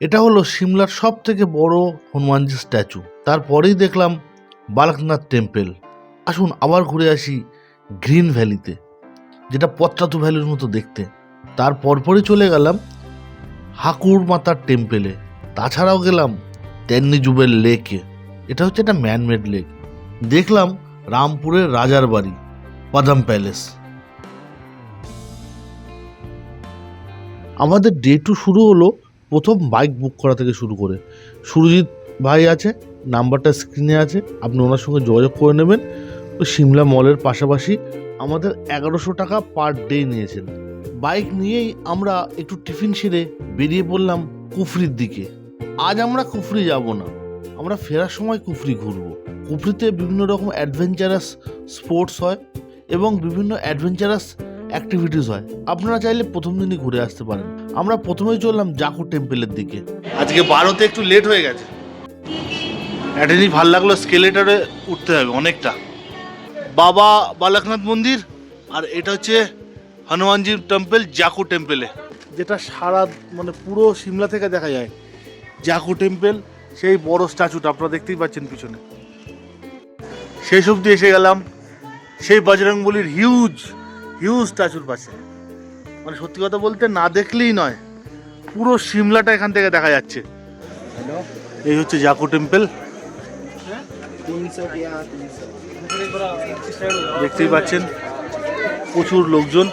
এটা হলো সিমলার সব থেকে বড় হনুমানজির স্ট্যাচু। তারপরেই দেখলাম বালকনাথ টেম্পল। আসুন আবার ঘুরে আসি গ্রিন ভ্যালিতে, যেটা পত্রাতু ভ্যালির মতো দেখতে। তার পরপরই চলে গেলাম হাকুর মাতার টেম্পেলে। তাছাড়াও গেলাম টেন্নি জুবেল লেকে। এটা হচ্ছে একটা ম্যানমেড লেক। দেখলাম রামপুরের রাজার বাড়ি বাদাম প্যালেস। আমাদের ডে টু শুরু হলো প্রথম বাইক বুক করা থেকে শুরু করে। সুরজিৎ ভাই আছে, নাম্বারটা স্ক্রিনে আছে, আপনি ওনার সঙ্গে যোগাযোগ করে নেবেন। তো সিমলা মলের পাশাপাশি আমাদের 1100 টাকা পার ডে নিয়েছেন। বাইক নিয়েই আমরা একটু টিফিন সেরে বেরিয়ে পড়লাম কুফরির দিকে। আজ আমরা কুফরি যাব না, আমরা ফেরার সময় কুফরি ঘুরবো। কুফরিতে বিভিন্ন রকম অ্যাডভেঞ্চারাস স্পোর্টস হয় এবং বিভিন্ন অ্যাডভেঞ্চারাস অ্যাক্টিভিটিস হয়। আপনারা চাইলে প্রথম দিনই ঘুরে আসতে পারেন। আমরা প্রথমেই চললাম জাকু টেম্পলের দিকে। আজকে 12তে একটু লেট হয়ে গেছে। একটা জিনিস ভালো লাগলো, স্কেলেটারে উঠতে হবে অনেকটা। বাবা বালকনাথ মন্দির আর এটা হচ্ছে হনুমানজি টেম্পল জাকু টেম্পলে, যেটা সারা পুরো সিমলা থেকে দেখা যায়। জাকু টেম্পল, সেই বড় স্ট্যাচুটা আপনারা দেখতেই পাচ্ছেন পিছনে। সেই সব দিয়ে এসে গেলাম সেই বজরংবলির হিউজ স্ট্যাচুর পাশে। সত্যি কথা বলতে না দেখলেই নয়, পুরো সিমলাটা এখান থেকে দেখা যাচ্ছে। এই হচ্ছে জাকু টেম্পল, দেখতেই পাচ্ছেন প্রচুর লোকজন।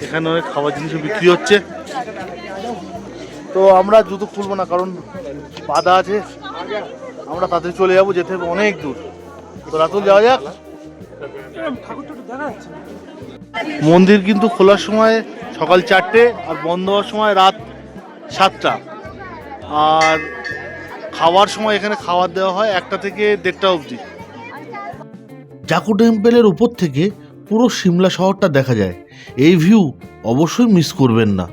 এখানে অনেক খাবার জিনিসও বিক্রি হচ্ছে। তো আমরা জুতো খুলবো না, কারণ বাধা আছে। আমরা তাড়াতাড়ি চলে যাবো, যেতে হবে অনেক দূর। তো রাতুল যাওয়া যাক। মন্দির কিন্তু খোলার সময় সকাল 4টে আর বন্ধ হওয়ার সময় রাত 7টা। আর খাওয়ার সময় এখানে খাবার দেওয়া হয় 1টা থেকে 1:30 অবধি। জাকু টেম্পলের উপর থেকে পুরো সিমলা শহরটা দেখা যায়। এই ভিউ অবশ্যই মিস করবেন না।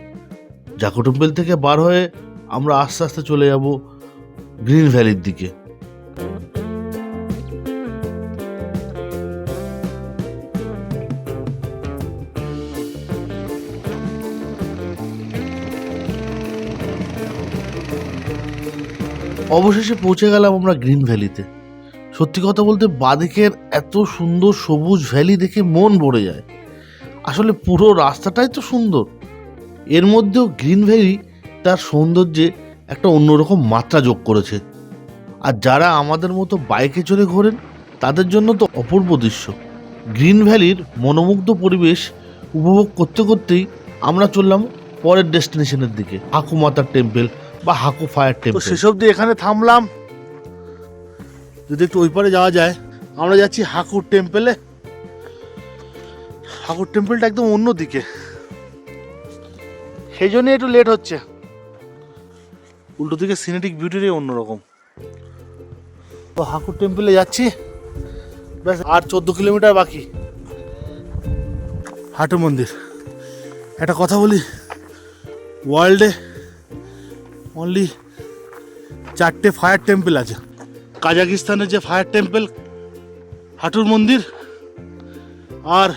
জাকু টেম্পল থেকে বার হয়ে আমরা আস্তে আস্তে চলে যাব গ্রিন ভ্যালির দিকে। অবশেষে পৌঁছে গেলাম আমরা গ্রিন ভ্যালিতে। সত্যি কথা বলতে বাদিকের এত সুন্দর সবুজ ভ্যালি দেখে মন ভরে যায়। আসলে পুরো রাস্তাটাই তো সুন্দর। এর মধ্যেও গ্রিন ভ্যালি তার সৌন্দর্যে একটা অন্যরকম মাত্রা যোগ করেছে। আর যারা আমাদের মতো বাইকে চড়ে ঘোরেন তাদের জন্য তো অপূর্ব দৃশ্য। গ্রিন ভ্যালির মনোমুগ্ধ পরিবেশ উপভোগ করতে করতেই আমরা চললাম পরের ডেস্টিনেশনের দিকে, হাকু মাতার টেম্পল বা হাকু ফায়ার টেম্পল। তো সেসব দিয়ে এখানে থামলাম। যদি একটু ওই পারে যাওয়া যায়, আমরা যাচ্ছি হাকুর টেম্পলে। হাকুর টেম্পলটা একদম অন্য দিকে, সেই জন্য একটু লেট হচ্ছে। উল্টো দিকে সিনেটিক বিউটিটাই অন্যরকম। তো হাকুর টেম্পলে যাচ্ছি, ব্যাস আর 14 কিলোমিটার বাকি। হাটু মন্দির। একটা কথা বলি, ওয়ার্ল্ডে অনলি 4টে ফায়ার টেম্পল আছে। কাজাকিস্তানের যে ফায়ার টেম্পল হাটুর মন্দির, আর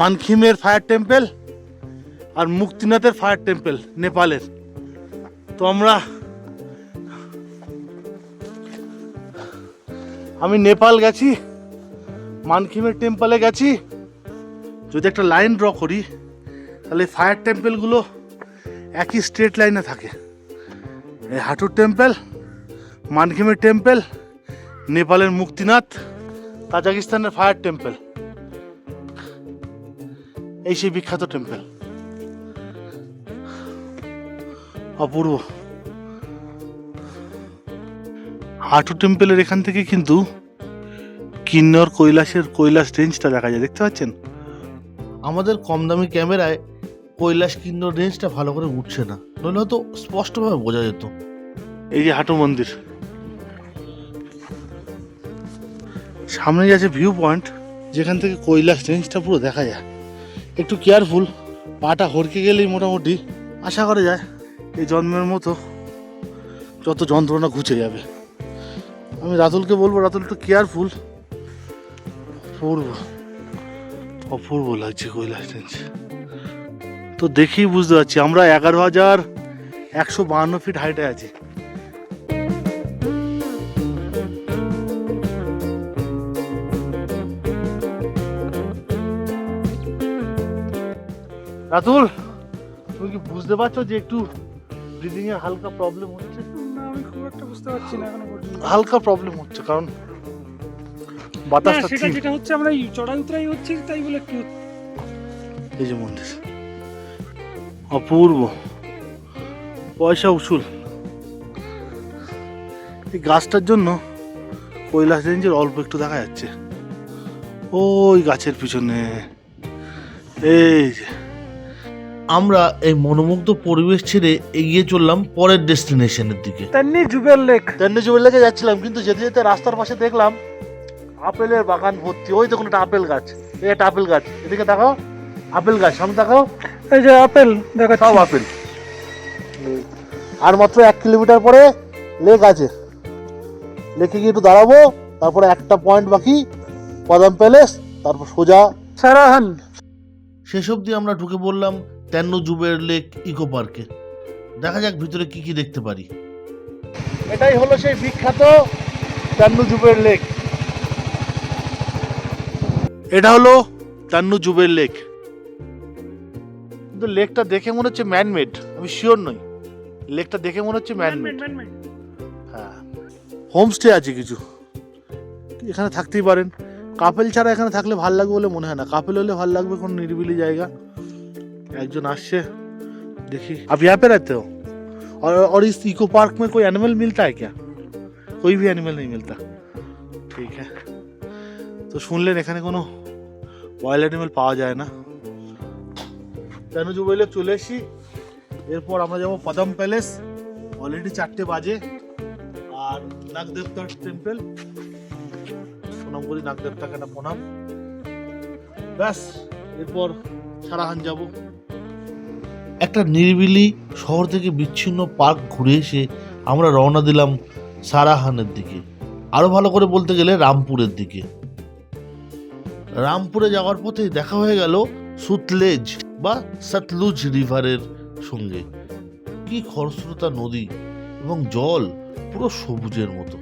মানখিমের ফায়ার টেম্পল, আর মুক্তিনাথের ফায়ার টেম্পল নেপালের। তো আমি নেপাল গেছি, মানখিমের টেম্পলে গেছি। যদি একটা লাইন ড্র করি তাহলে ফায়ার টেম্পলগুলো একই স্ট্রেট লাইনে থাকে। এই হাটুর টেম্পল, মানখিমের টেম্পল, নেপালের মুক্তিনাথ, কাজাকিস্তানের ফায়ার টেম্পল, এই সেই বিখ্যাত টেম্পল। অপূর্ব। হাটু টেম্পলের এখান থেকে কিন্তু কিন্নর কৈলাস রেঞ্জটা দেখা যায়, দেখতে পাচ্ছেন। আমাদের কম দামি ক্যামেরায় কৈলাস কিন্নর রেঞ্জটা ভালো করে উঠছে না, নইলে হয়তো স্পষ্টভাবে বোঝা যেত। এই যে হাটু মন্দির, সামনে আছে ভিউ পয়েন্ট, যেখান থেকে কৈলাস রেঞ্জটা পুরো দেখা যায়। একটু কেয়ারফুল, পাটা হড়কে গেলেই মোটামুটি আশা করা যায় এই জন্মের মতো যত যন্ত্রণা ঘুচে যাবে। আমি রাতুলকে বলবো, রাতুল একটু কেয়ারফুল। অপূর্ব লাগছে কৈলাস রেঞ্জ। তো দেখেই বুঝতে পারছি আমরা 11,152 ফিট হাইটে আছি। রাতুল, তুমি কি বুঝতে পারছো যে একটু ব্রিদিং এর হালকা প্রবলেম হচ্ছে? না, আমি খুব একটা বুঝতে পারছি না এখনো পর্যন্ত। হালকা প্রবলেম হচ্ছে কারণ বাতাসটা সেটা যেটা হচ্ছে আমরা চড়াই উতরাই হচ্ছে তাই বলে একটু। এই যে মন্দির অপূর্ব, পয়সা উসুল। এই গাছটার জন্য কৈলাস রেঞ্জের অল্প একটু দেখা যাচ্ছে ওই গাছের পিছনে। এই যে আমরা এই মনোমুগ্ধ পরিবেশ ছেড়ে এগিয়ে চললাম পরের ডেস্টিনেশনের দিকে। তেমনি জুবেল লেক যাচ্ছিলাম, কিন্তু যেতে যেতে রাস্তার পাশে দেখলাম আপেলের বাগান ভর্তি। ওই দেখুন একটা আপেল গাছ, এটা আপেল গাছ, এদিকে দেখাও আপেল গাছ, সামনে দেখাও এই যে আপেল দেখা সব আপেল। আর মাত্র 1 কিলোমিটার পরে লেক আছে, লেকে গিয়ে একটু দাঁড়াবো, তারপরে একটা পয়েন্ট বাকি বাদাম প্যালেস, তারপর সোজা সারাহান। শেষ অবধি আমরা ঢুকে পড়লাম তেন্নু জুবের লেক ইকো পার্কে। দেখা যাক ভিতরে কি কি দেখতে পারি। এটাই হলো সেই বিখ্যাত তেন্নু জুবের লেক। এটা হলো তেন্নু জুবের লেক, কিন্তু লেকটা দেখে মনে হচ্ছে ম্যানমেড, আমি শিওর নই। লেকটা দেখে মনে হচ্ছে ম্যানমেড। হ্যাঁ, হোমস্টে আছে কিছু, এখানে থাকতেই পারেন। কাপেল ছাড়া এখানে থাকলে ভাল লাগবে বলে মনে হয় না, কাপেল হলে ভাল লাগবে, কোনো নিরিবিলি জায়গা। একজন আসছে, देखिए आप यहाँ पे रहते हो और इस इको पार्क में कोई एनिमल मिलता है क्या? कोई भी एनिमल नहीं मिलता, ठीक है। তো শুনলেন এখানে কোনো ওয়াইল্ড অ্যানিমেল পাওয়া যায় না। তেন্নু জুবের লেক চলে এসেছি, এরপর আমরা যাবো পদম প্যালেস। অলরেডি 4টে বাজে। আর নাগদেবতার টেম্পল, প্রণাম করি নাগদেবতাকে, না প্রণাম। ব্যাস, এরপর সারাহান যাব। একটা নিরিবিলি শহর থেকে বিচ্ছিন্ন পার্ক ঘুরে এসে আমরা রওনা দিলাম সারাহানের দিকে, আরো ভালো করে বলতে গেলে রামপুরের দিকে। রামপুরে যাওয়ার পথে দেখা হয়ে গেল সুতলেজ বা সতলুজ রিভারের সঙ্গে। কি খরস্রোতা নদী এবং জল পুরো সবুজের মতো।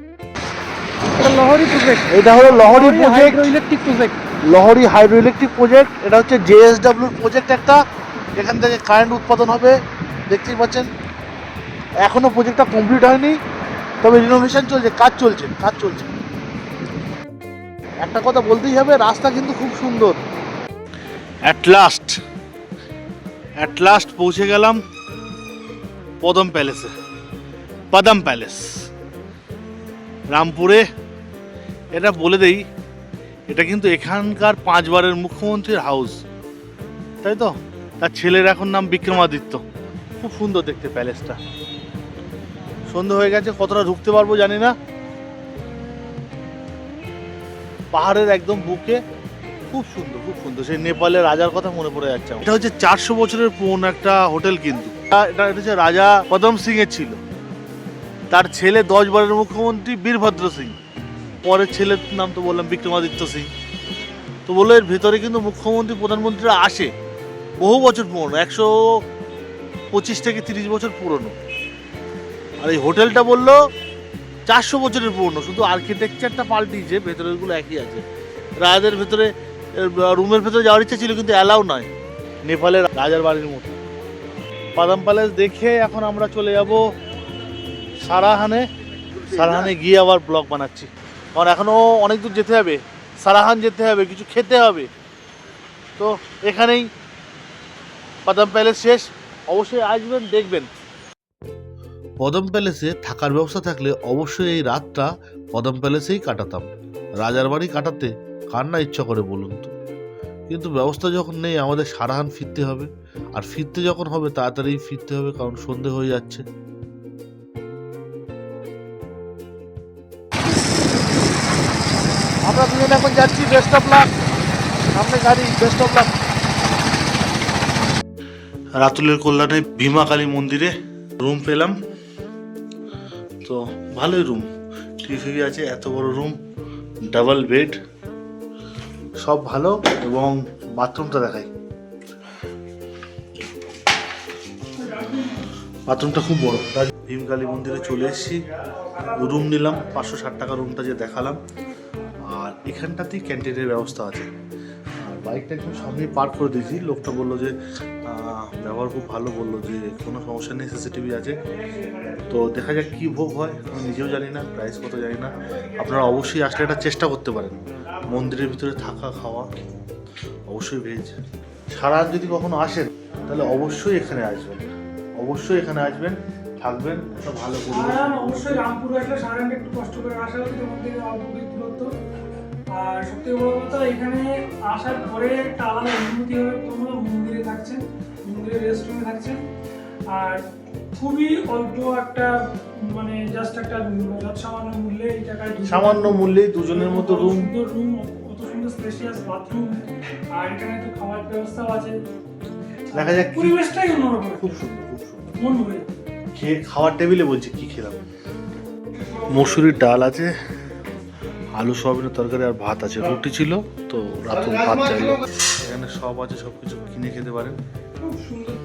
লহরি প্রজেক্ট, এটা হলো Lahari project, electric project. Lahari hydro electric project. এটা হচ্ছে জেএসডব্লিউর প্রজেক্ট একটা, এখান থেকে কারেন্ট উৎপাদন হবে। দেখতেই পাচ্ছেন এখনো প্রজেক্টটা কমপ্লিট হয়নি, তবে রিনোভেশন চলছে, কাজ চলছে। একটা কথা বলতেই হবে, রাস্তা কিন্তু খুব সুন্দর। অ্যাট লাস্ট পৌঁছে গেলাম পদম প্যালেসে। পদম প্যালেস রামপুরে। এটা বলে দেই, এটা কিন্তু এখানকার 5 বারের মুখ্যমন্ত্রীর হাউস, তাই তো? তার ছেলের এখন নাম বিক্রমাদিত্য। খুব সুন্দর দেখতে প্যালেসটা। সন্ধ্যা হয়ে গেছে, কতটা ঢুকতে পারবো জানি না। পাহাড়ের একদম বুকে, খুব সুন্দর। সেই নেপালের রাজার কথা মনে পড়ে যাচ্ছে। এটা হচ্ছে 400 বছরের পুরনো একটা হোটেল, কিন্তু এটা হচ্ছে রাজা পদম সিং এর ছিল। তার ছেলে 10 বারের মুখ্যমন্ত্রী বীরভদ্র সিং, পরের ছেলের নাম তো বললাম বিক্রমাদিত্য সিং। তো বললো এর ভেতরে কিন্তু মুখ্যমন্ত্রী প্রধানমন্ত্রীরা আসে, বহু বছর পুরনো, 125 থেকে 30 বছর পুরনো। আর এই হোটেলটা বললো 400 বছরের পুরনো, শুধু আর্কিটেকচারটা পাল্টিয়েছে, ভেতরের গুলো একই আছে। রাজাদের ভেতরে রুমের ভেতরে যাওয়ার ইচ্ছা ছিল, কিন্তু অ্যালাউ নয়, নেপালের রাজার বাড়ির মতো। পদম প্যালেস দেখে এখন আমরা চলে যাব সারাহানে গিয়ে আবার ব্লগ বানাচ্ছি, কারণ এখনো অনেক দূর যেতে হবে, সারাহান যেতে হবে, কিছু খেতে হবে। তো এখানেই পদম প্যালেস শেষ। অবশ্যই আসবেন, দেখবেন। পদম প্যালেসে থাকার ব্যবস্থা থাকলে অবশ্যই এই রাতটা পদম প্যালেসেই কাটাতাম। রাজার বাড়ি কাটাতে কার না ইচ্ছা করে বলুন তো? কিন্তু ব্যবস্থা যখন নেই, আমাদের সারাহান ফিরতে হবে। আর ফিরতে যখন হবে, তাড়াতাড়ি ফিরতে হবে, কারণ সন্ধে হয়ে যাচ্ছে। আমরা দুজনে এখন যাচ্ছি, বেস্ট অফ লাক। সামনে গাড়ি, বেস্ট অফ লাক। রাতুলের কল্যাণে ভীমা কালী মন্দিরে রুম পেলাম, তো ভালোই রুম, টিভি আছে, এত বড় রুম, ডাবল বেড, সব ভালো। এবং বাথরুমটা দেখাই, বাথরুমটা খুব বড়। ভীমকালী মন্দিরে চলে এসেছি, রুম নিলাম 560 টাকা রুমটা যে দেখালাম। আর এখানটাতেই ক্যান্টিনের ব্যবস্থা আছে। আর বাইকটা একদম সামনেই পার্ক করে দিয়েছি। লোকটা বললো যে ব্যবহার খুব ভালো, বললো যে কোনো সমস্যা নেই, সিসিটিভি আছে। তো দেখা যাক কী ভোগ হয়, আমি নিজেও জানি না, প্রাইস কত জানি না। আপনারা অবশ্যই আসলে এটা চেষ্টা করতে পারেন। মন্দিরের ভিতরে থাকা খাওয়া অবশ্যই ভেজ। সারা যদি কখনো আসেন তাহলে অবশ্যই এখানে আসবেন, অবশ্যই এখানে আসবেন, থাকবেন, একটা ভালো পরিবেশ। অবশ্যই রামপুর আসলে সারায়ণটা একটু কষ্ট করে আসা হচ্ছে, তোমার থেকে অল্প কিছু দূরত্ব। আর সবথেকে বড় কথা, এখানে আসার পরে একটা আলাদা অনুভূতি হবে। তোমরা মন্দিরে থাকছেন, মন্দিরের রেস্টুরেন্টে থাকছেন, আর খুবই অল্প একটা মানে জাস্ট একটা সামান্য মূল্যে এই টাকায় সামান্য মূল্যে দুজনের মতো রুম, সুন্দর রুম, কত সুন্দর স্পেশিয়াস বাথরুম, আর এখানে তো খাওয়ার ব্যবস্থাও আছে। দেখা যাক পরিবেশটাই অন্যরকম, খুব সুন্দর, খুব সুন্দর। মন ভরে যাবে। খেয়ে খাওয়ার টেবিলে বলছি কি খেলাম, মসুরির ডাল আছে, আলু সয়াবিনের তরকারি আর ভাত আছে, রুটি ছিল তো রাতে ভাত চাইলো। এখানে সব আছে, সব কিছু কিনে খেতে পারেন। খুব সুন্দর